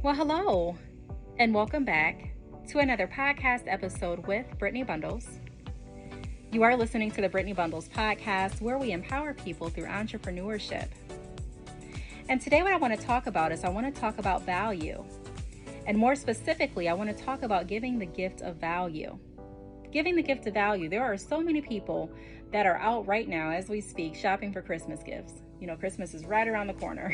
Well, hello, and welcome back to another podcast episode with Brittney Bundles. You are listening to the Brittney Bundles podcast, where we empower people through entrepreneurship. And today what I want to talk about is value. And more specifically, I want to talk about giving the gift of value. Giving the gift of value. There are so many people that are out right now as we speak shopping for Christmas gifts. You know, Christmas is right around the corner.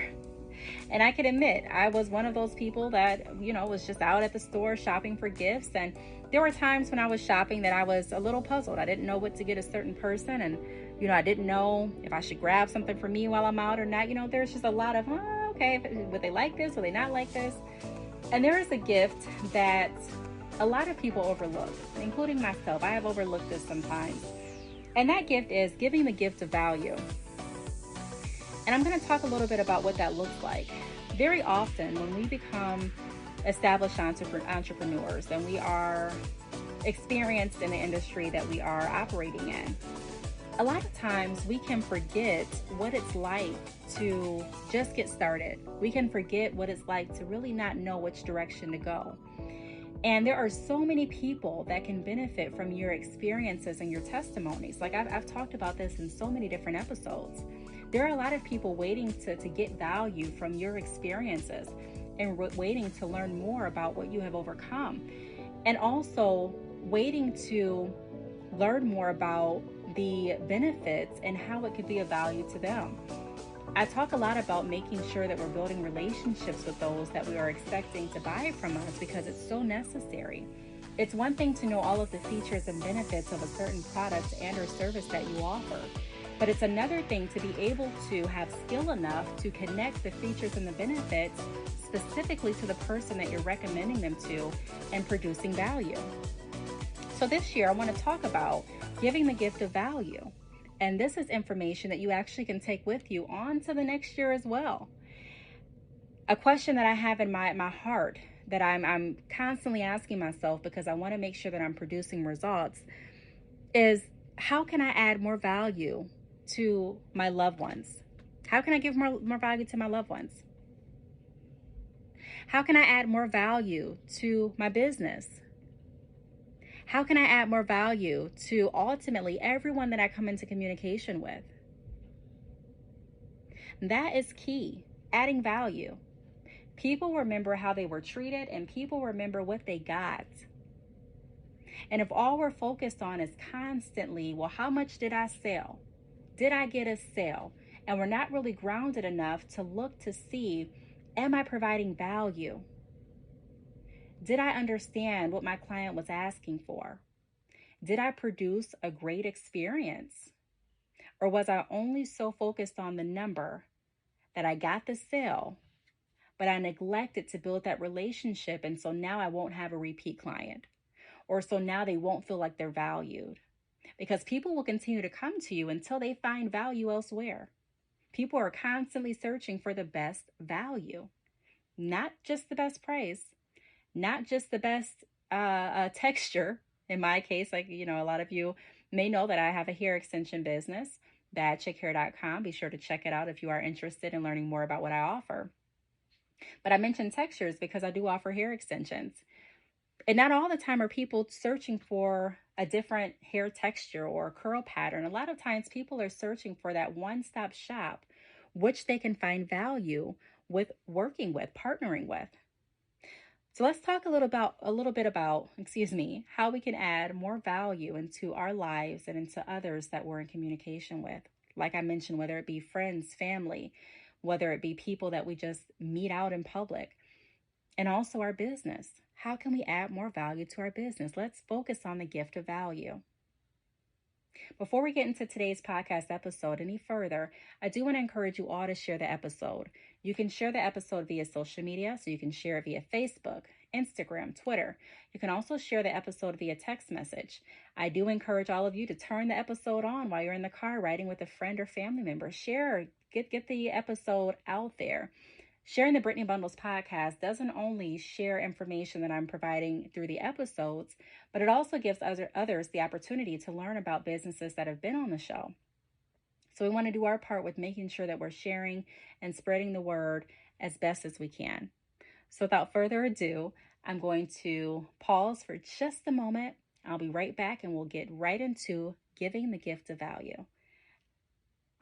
And I can admit, I was one of those people that, was just out at the store shopping for gifts. And there were times when I was shopping that I was a little puzzled. I didn't know what to get a certain person. And, I didn't know if I should grab something for me while I'm out or not. There's just a lot of, would they like this? Would they not like this? And there is a gift that a lot of people overlook, including myself. I have overlooked this sometimes. And that gift is giving the gift of value. And I'm going to talk a little bit about what that looks like. Very often when we become established entrepreneurs and we are experienced in the industry that we are operating in, a lot of times we can forget what it's like to just get started. We can forget what it's like to really not know which direction to go. And there are so many people that can benefit from your experiences and your testimonies. Like I've talked about this in so many different episodes. There are a lot of people waiting to get value from your experiences and waiting to learn more about what you have overcome. And also waiting to learn more about the benefits and how it could be of value to them. I talk a lot about making sure that we're building relationships with those that we are expecting to buy from us because it's so necessary. It's one thing to know all of the features and benefits of a certain product and or service that you offer, but it's another thing to be able to have skill enough to connect the features and the benefits specifically to the person that you're recommending them to and producing value. So this year I want to talk about giving the gift of value. And this is information that you actually can take with you on to the next year as well. A question that I have in my heart that I'm constantly asking myself because I want to make sure that I'm producing results is, how can I add more value to my loved ones? How can I give more value to my loved ones? How can I add more value to my business? How can I add more value to ultimately everyone that I come into communication with? That is key, adding value. People remember how they were treated and people remember what they got. And if all we're focused on is constantly, well, how much did I sell? Did I get a sale? And we're not really grounded enough to look to see, am I providing value? Did I understand what my client was asking for? Did I produce a great experience? Or was I only so focused on the number that I got the sale, but I neglected to build that relationship, and so now I won't have a repeat client? Or so now they won't feel like they're valued. Because people will continue to come to you until they find value elsewhere. People are constantly searching for the best value, not just the best price. Not just the best texture. In my case, a lot of you may know that I have a hair extension business, badchickhair.com. Be sure to check it out if you are interested in learning more about what I offer. But I mentioned textures because I do offer hair extensions. And not all the time are people searching for a different hair texture or curl pattern. A lot of times people are searching for that one-stop shop, which they can find value with working with, partnering with. So let's talk a little bit about how we can add more value into our lives and into others that we're in communication with. Like I mentioned, whether it be friends, family, whether it be people that we just meet out in public, and also our business. How can we add more value to our business? Let's focus on the gift of value. Before we get into today's podcast episode any further, I do want to encourage you all to share the episode. You can share the episode via social media, so you can share it via Facebook, Instagram, Twitter. You can also share the episode via text message. I do encourage all of you to turn the episode on while you're in the car riding with a friend or family member. Share, get the episode out there. Sharing the Brittney Bundles podcast doesn't only share information that I'm providing through the episodes, but it also gives others the opportunity to learn about businesses that have been on the show. So we want to do our part with making sure that we're sharing and spreading the word as best as we can. So without further ado, I'm going to pause for just a moment. I'll be right back and we'll get right into giving the gift of value.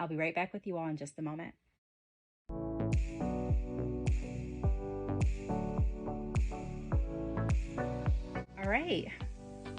I'll be right back with you all in just a moment.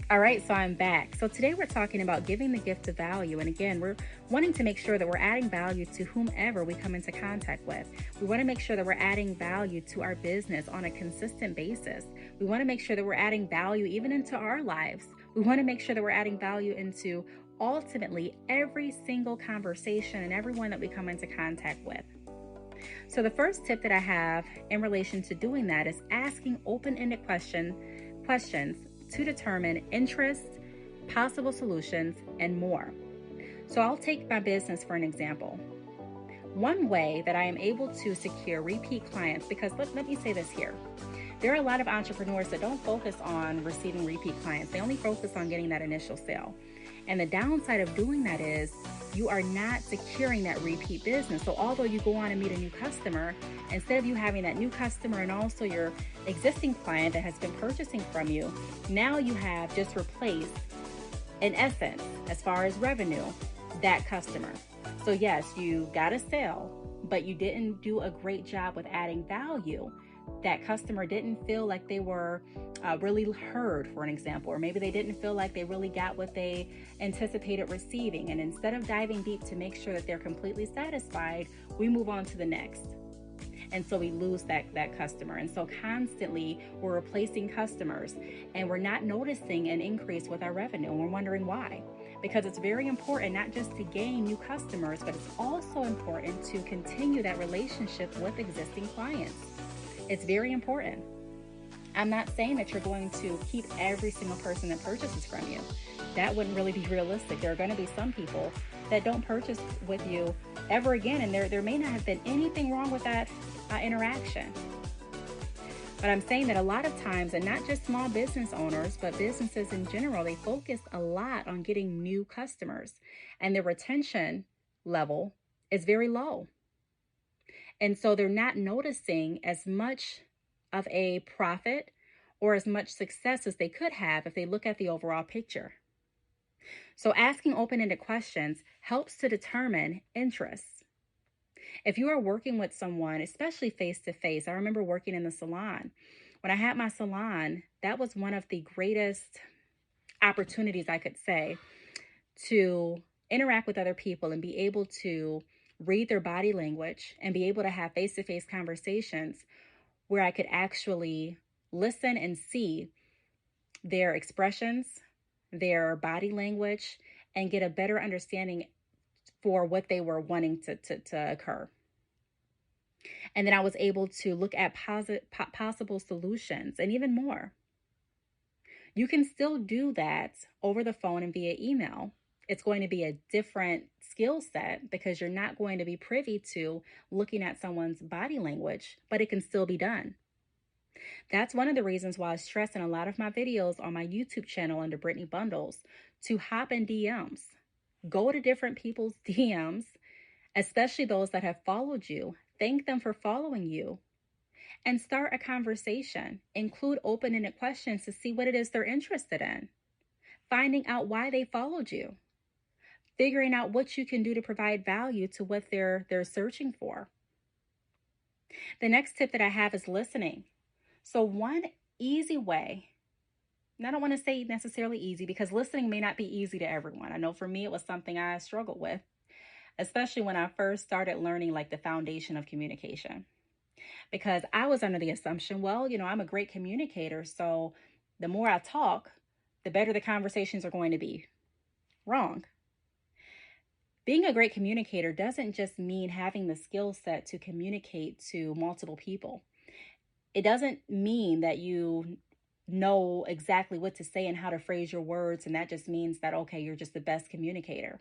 All right, so I'm back. So today we're talking about giving the gift of value. And again, we're wanting to make sure that we're adding value to whomever we come into contact with. We want to make sure that we're adding value to our business on a consistent basis. We want to make sure that we're adding value even into our lives. We want to make sure that we're adding value into ultimately every single conversation and everyone that we come into contact with. So the first tip that I have in relation to doing that is asking open-ended questions to determine interest, possible solutions, and more. So I'll take my business for an example. One way that I am able to secure repeat clients, because let me say this here. There are a lot of entrepreneurs that don't focus on receiving repeat clients. They only focus on getting that initial sale. And the downside of doing that is you are not securing that repeat business. So although you go on and meet a new customer, instead of you having that new customer and also your existing client that has been purchasing from you, now you have just replaced, in essence, as far as revenue, that customer. So yes, you got a sale, but you didn't do a great job with adding value. That customer didn't feel like they were really heard, for an example, or maybe they didn't feel like they really got what they anticipated receiving. And instead of diving deep to make sure that they're completely satisfied, we move on to the next. And so we lose that customer. And so constantly we're replacing customers and we're not noticing an increase with our revenue. And we're wondering why. Because it's very important not just to gain new customers, but it's also important to continue that relationship with existing clients. It's very important. I'm not saying that you're going to keep every single person that purchases from you. That wouldn't really be realistic. There are going to be some people that don't purchase with you ever again, and there may not have been anything wrong with that interaction. But I'm saying that a lot of times, and not just small business owners, but businesses in general, they focus a lot on getting new customers, and their retention level is very low. And so they're not noticing as much of a profit or as much success as they could have if they look at the overall picture. So asking open-ended questions helps to determine interests. If you are working with someone, especially face-to-face, I remember working in the salon. When I had my salon, that was one of the greatest opportunities, I could say, to interact with other people and be able to read their body language and be able to have face-to-face conversations where I could actually listen and see their expressions, their body language, and get a better understanding for what they were wanting to occur. And then I was able to look at possible solutions and even more. You can still do that over the phone and via email. It's going to be a different skill set because you're not going to be privy to looking at someone's body language, but it can still be done. That's one of the reasons why I stress in a lot of my videos on my YouTube channel under Brittney Bundles to hop in DMs. Go to different people's DMs, especially those that have followed you. Thank them for following you and start a conversation. Include open-ended questions to see what it is they're interested in. Finding out why they followed you. Figuring out what you can do to provide value to what they're searching for. The next tip that I have is listening. So one easy way, and I don't want to say necessarily easy because listening may not be easy to everyone. I know for me, it was something I struggled with, especially when I first started learning like the foundation of communication. Because I was under the assumption, well, I'm a great communicator, so the more I talk, the better the conversations are going to be. Wrong. Being a great communicator doesn't just mean having the skill set to communicate to multiple people. It doesn't mean that you know exactly what to say and how to phrase your words, and that just means that, okay, you're just the best communicator.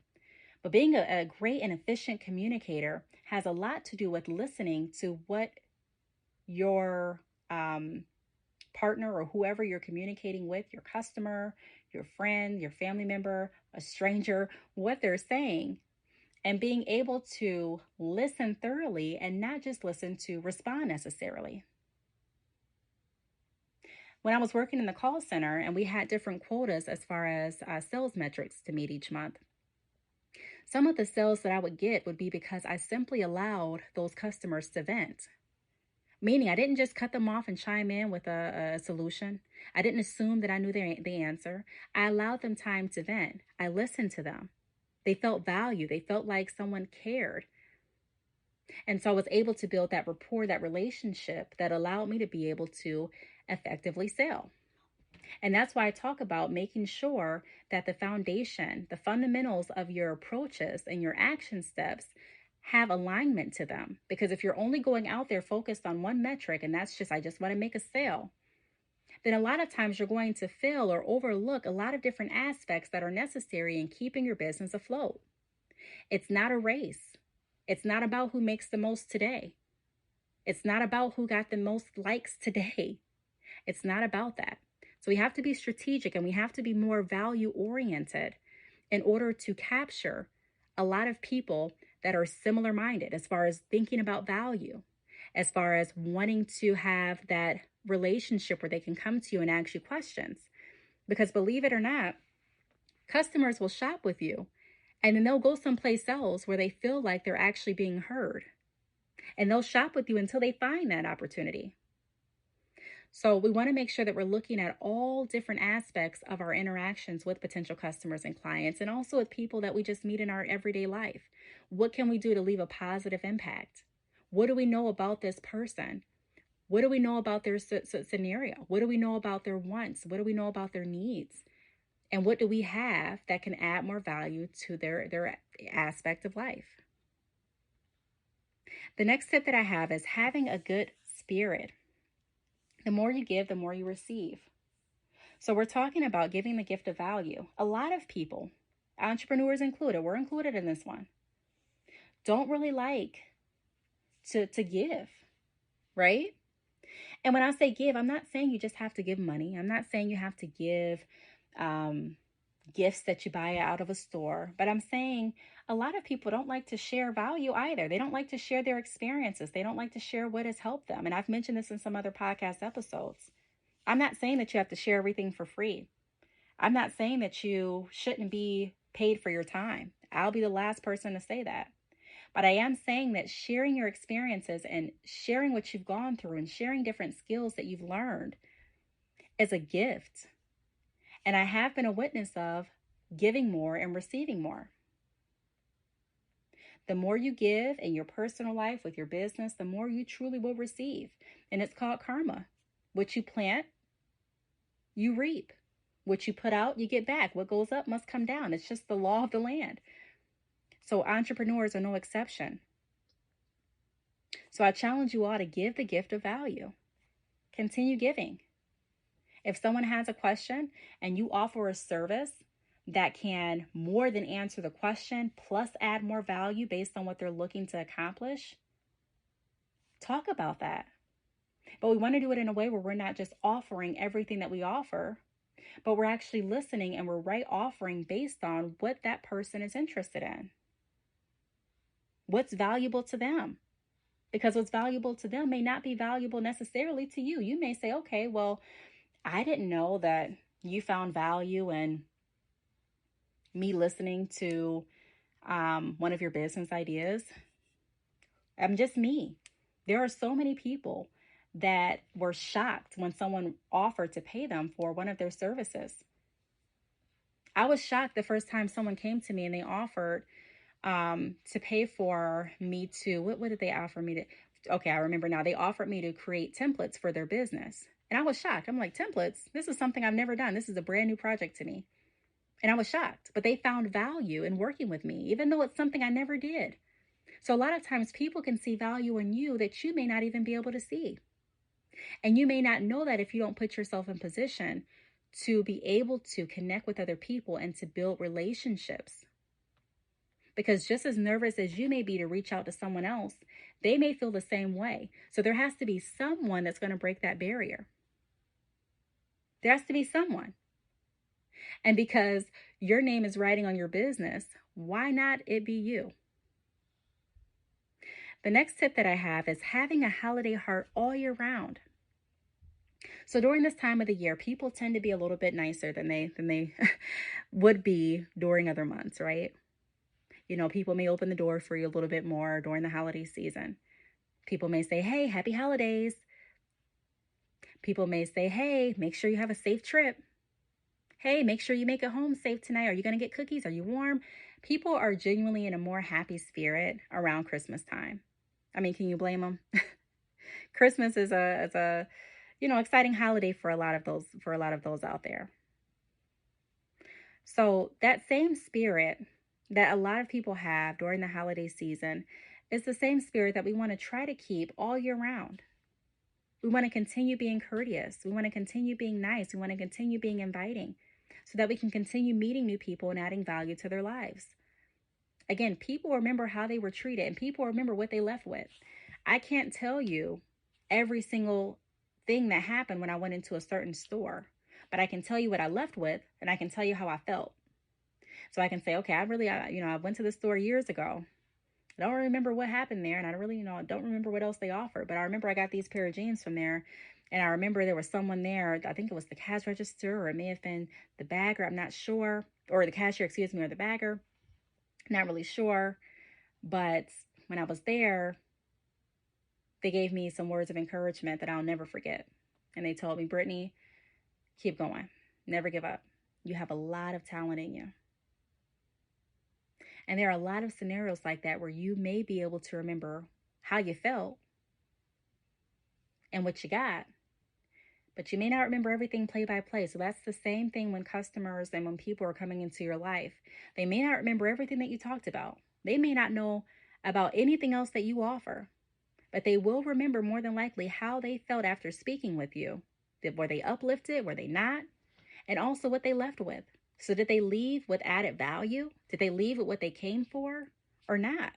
But being a great and efficient communicator has a lot to do with listening to what your partner or whoever you're communicating with, your customer, your friend, your family member, a stranger, what they're saying, and being able to listen thoroughly and not just listen to respond necessarily. When I was working in the call center and we had different quotas as far as sales metrics to meet each month, some of the sales that I would get would be because I simply allowed those customers to vent. Meaning I didn't just cut them off and chime in with a solution. I didn't assume that I knew the answer. I allowed them time to vent. I listened to them. They felt valued. They felt like someone cared. And so I was able to build that rapport, that relationship that allowed me to be able to effectively sell. And that's why I talk about making sure that the foundation, the fundamentals of your approaches and your action steps have alignment to them. Because if you're only going out there focused on one metric, and that's just, I just want to make a sale, then a lot of times you're going to fail or overlook a lot of different aspects that are necessary in keeping your business afloat. It's not a race. It's not about who makes the most today. It's not about who got the most likes today. It's not about that. So we have to be strategic and we have to be more value oriented in order to capture a lot of people that are similar minded as far as thinking about value, as far as wanting to have that relationship where they can come to you and ask you questions. Because believe it or not, customers will shop with you and then they'll go someplace else where they feel like they're actually being heard. And they'll shop with you until they find that opportunity. So we want to make sure that we're looking at all different aspects of our interactions with potential customers and clients, and also with people that we just meet in our everyday life. What can we do to leave a positive impact? What do we know about this person? What do we know about their scenario? What do we know about their wants? What do we know about their needs? And what do we have that can add more value to their aspect of life? The next tip that I have is having a good spirit. The more you give, the more you receive. So we're talking about giving the gift of value. A lot of people, entrepreneurs included, we're included in this one, don't really like to give, right? And when I say give, I'm not saying you just have to give money. I'm not saying you have to give gifts that you buy out of a store, but I'm saying a lot of people don't like to share value either. They don't like to share their experiences. They don't like to share what has helped them. And I've mentioned this in some other podcast episodes. I'm not saying that you have to share everything for free. I'm not saying that you shouldn't be paid for your time. I'll be the last person to say that. But I am saying that sharing your experiences and sharing what you've gone through and sharing different skills that you've learned is a gift. And I have been a witness of giving more and receiving more. The more you give in your personal life, with your business, the more you truly will receive. And it's called karma. What you plant, you reap. What you put out, you get back. What goes up must come down. It's just the law of the land. So entrepreneurs are no exception. So I challenge you all to give the gift of value. Continue giving. If someone has a question and you offer a service that can more than answer the question, plus add more value based on what they're looking to accomplish, talk about that. But we want to do it in a way where we're not just offering everything that we offer, but we're actually listening and we're offering based on what that person is interested in. What's valuable to them? Because what's valuable to them may not be valuable necessarily to you. You may say, okay, well, I didn't know that you found value in me listening to one of your business ideas. I'm just me. There are so many people that were shocked when someone offered to pay them for one of their services. I was shocked the first time someone came to me and they offered to pay for me to, what did they offer me to? Okay, I remember now. They offered me to create templates for their business. And I was shocked. I'm like, templates? This is something I've never done. This is a brand new project to me. And I was shocked, but they found value in working with me, even though it's something I never did. So a lot of times people can see value in you that you may not even be able to see. And you may not know that if you don't put yourself in position to be able to connect with other people and to build relationships. Because just as nervous as you may be to reach out to someone else, they may feel the same way. So there has to be someone that's going to break that barrier. There has to be someone. And because your name is writing on your business, why not it be you? The next tip that I have is having a holiday heart all year round. So during this time of the year, people tend to be a little bit nicer than they would be during other months, right? You know, people may open the door for you a little bit more during the holiday season. People may say, hey, happy holidays. People may say, hey, make sure you have a safe trip. Hey, make sure you make it home safe tonight. Are you going to get cookies? Are you warm? People are genuinely in a more happy spirit around Christmas time. I mean, can you blame them? Christmas is a exciting holiday for a lot of those out there. So that same spirit that a lot of people have during the holiday season is the same spirit that we want to try to keep all year round. We want to continue being courteous. We want to continue being nice. We want to continue being inviting so that we can continue meeting new people and adding value to their lives. Again, people remember how they were treated and people remember what they left with. I can't tell you every single thing that happened when I went into a certain store, but I can tell you what I left with and I can tell you how I felt. So I can say, okay, I went to the store years ago. I don't remember what happened there, and I really, don't remember what else they offered, but I remember I got these pair of jeans from there, and I remember there was someone there, I think it was the cash register, or it may have been the bagger, I'm not sure, or the cashier, or the bagger, not really sure, but when I was there, they gave me some words of encouragement that I'll never forget, and they told me, Brittney, keep going, never give up, you have a lot of talent in you. And there are a lot of scenarios like that where you may be able to remember how you felt and what you got, but you may not remember everything play by play. So that's the same thing when customers and when people are coming into your life. They may not remember everything that you talked about. They may not know about anything else that you offer, but they will remember more than likely how they felt after speaking with you. Were they uplifted? Were they not? And also what they left with. So did they leave with added value? Did they leave with what they came for or not?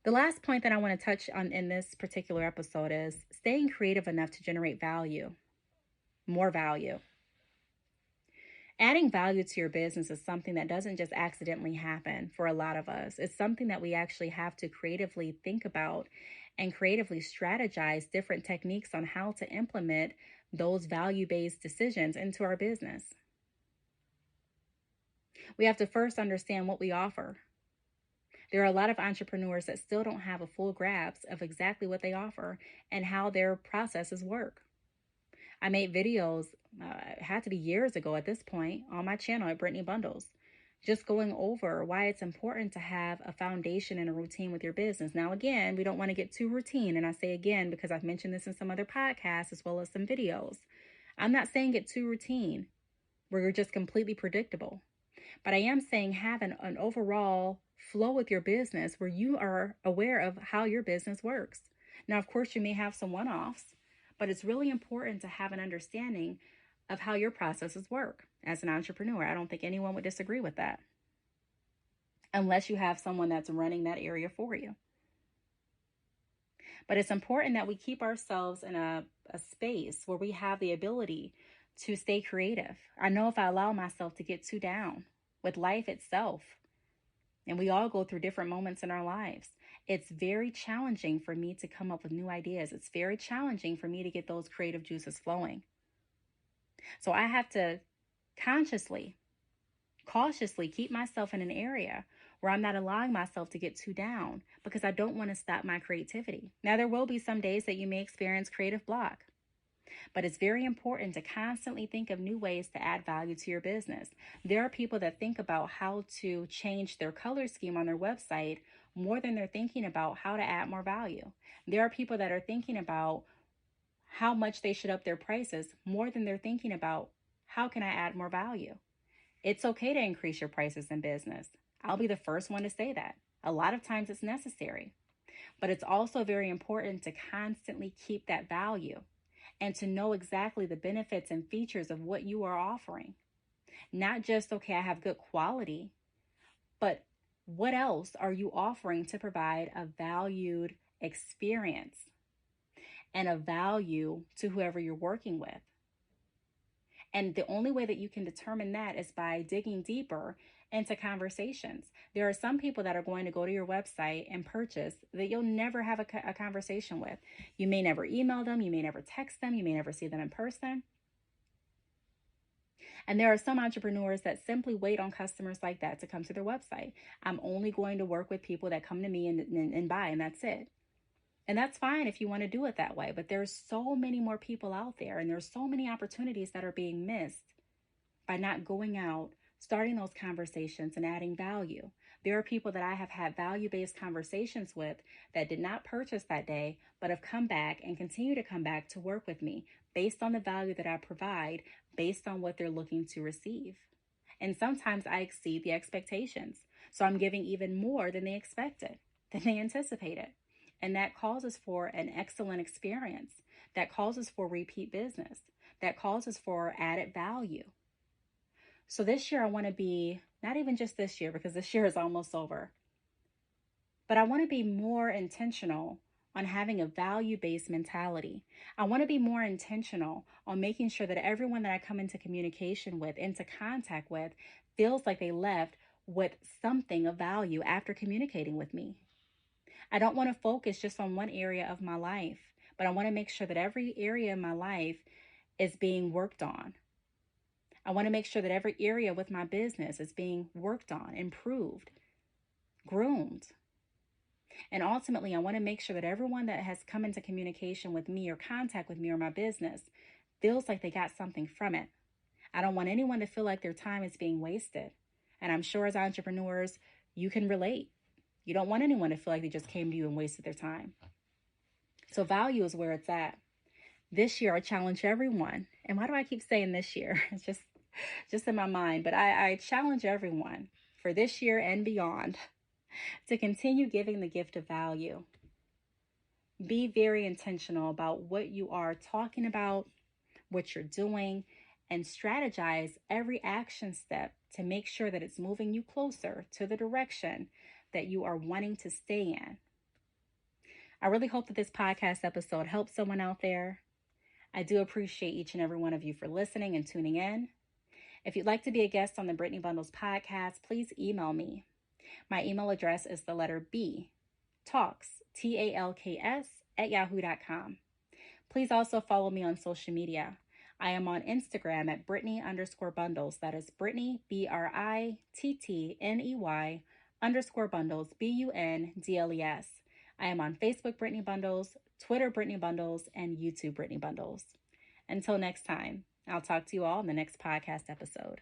The last point that I want to touch on in this particular episode is staying creative enough to generate value, more value. Adding value to your business is something that doesn't just accidentally happen for a lot of us. It's something that we actually have to creatively think about and creatively strategize different techniques on how to implement those value-based decisions into our business. We have to first understand what we offer. There are a lot of entrepreneurs that still don't have a full grasp of exactly what they offer and how their processes work. I made videos, it had to be years ago at this point, on my channel at Brittney Bundles, just going over why it's important to have a foundation and a routine with your business. Now, again, we don't want to get too routine. And I say again, because I've mentioned this in some other podcasts as well as some videos. I'm not saying get too routine where you're just completely predictable. But I am saying have an overall flow with your business where you are aware of how your business works. Now, of course, you may have some one-offs, but it's really important to have an understanding of how your processes work as an entrepreneur. I don't think anyone would disagree with that, unless you have someone that's running that area for you. But it's important that we keep ourselves in a space where we have the ability to stay creative. I know if I allow myself to get too down with life itself, and we all go through different moments in our lives, it's very challenging for me to come up with new ideas. It's very challenging for me to get those creative juices flowing. So I have to cautiously keep myself in an area where I'm not allowing myself to get too down because I don't want to stop my creativity. Now, there will be some days that you may experience creative block, but it's very important to constantly think of new ways to add value to your business. There are people that think about how to change their color scheme on their website more than they're thinking about how to add more value. There are people that are thinking about how much they should up their prices more than they're thinking about how can I add more value. It's okay to increase your prices in business. I'll be the first one to say that. A lot of times it's necessary, but it's also very important to constantly keep that value and to know exactly the benefits and features of what you are offering. Not just, okay, I have good quality, but what else are you offering to provide a valued experience and a value to whoever you're working with? And the only way that you can determine that is by digging deeper into conversations. There are some people that are going to go to your website and purchase that you'll never have a conversation with. You may never email them. You may never text them. You may never see them in person. And there are some entrepreneurs that simply wait on customers like that to come to their website. I'm only going to work with people that come to me and buy, and that's it. And that's fine if you want to do it that way. But there's so many more people out there, and there's so many opportunities that are being missed by not going out, starting those conversations and adding value. There are people that I have had value-based conversations with that did not purchase that day, but have come back and continue to come back to work with me based on the value that I provide, based on what they're looking to receive. And sometimes I exceed the expectations. So I'm giving even more than they expected, than they anticipated. And that causes for an excellent experience. That causes for repeat business. That causes for added value. So this year I want to be, not even just this year, because this year is almost over, but I want to be more intentional on having a value-based mentality. I want to be more intentional on making sure that everyone that I come into communication with, into contact with, feels like they left with something of value after communicating with me. I don't want to focus just on one area of my life, but I want to make sure that every area in my life is being worked on. I want to make sure that every area with my business is being worked on, improved, groomed. And ultimately, I want to make sure that everyone that has come into communication with me or contact with me or my business feels like they got something from it. I don't want anyone to feel like their time is being wasted. And I'm sure as entrepreneurs, you can relate. You don't want anyone to feel like they just came to you and wasted their time. So value is where it's at. This year, I challenge everyone. And why do I keep saying this year? It's just in my mind. But I challenge everyone for this year and beyond to continue giving the gift of value. Be very intentional about what you are talking about, what you're doing, and strategize every action step to make sure that it's moving you closer to the direction that you are wanting to stay in. I really hope that this podcast episode helps someone out there. I do appreciate each and every one of you for listening and tuning in. If you'd like to be a guest on the Brittney Bundles podcast, please email me. My email address is the letter B, Talks, Talks, @yahoo.com. Please also follow me on social media. I am on Instagram at Brittney_bundles. That is Brittney, BRITTNEY _bundles, BUNDLES. I am on Facebook, Brittney Bundles, Twitter, Brittney Bundles, and YouTube, Brittney Bundles. Until next time, I'll talk to you all in the next podcast episode.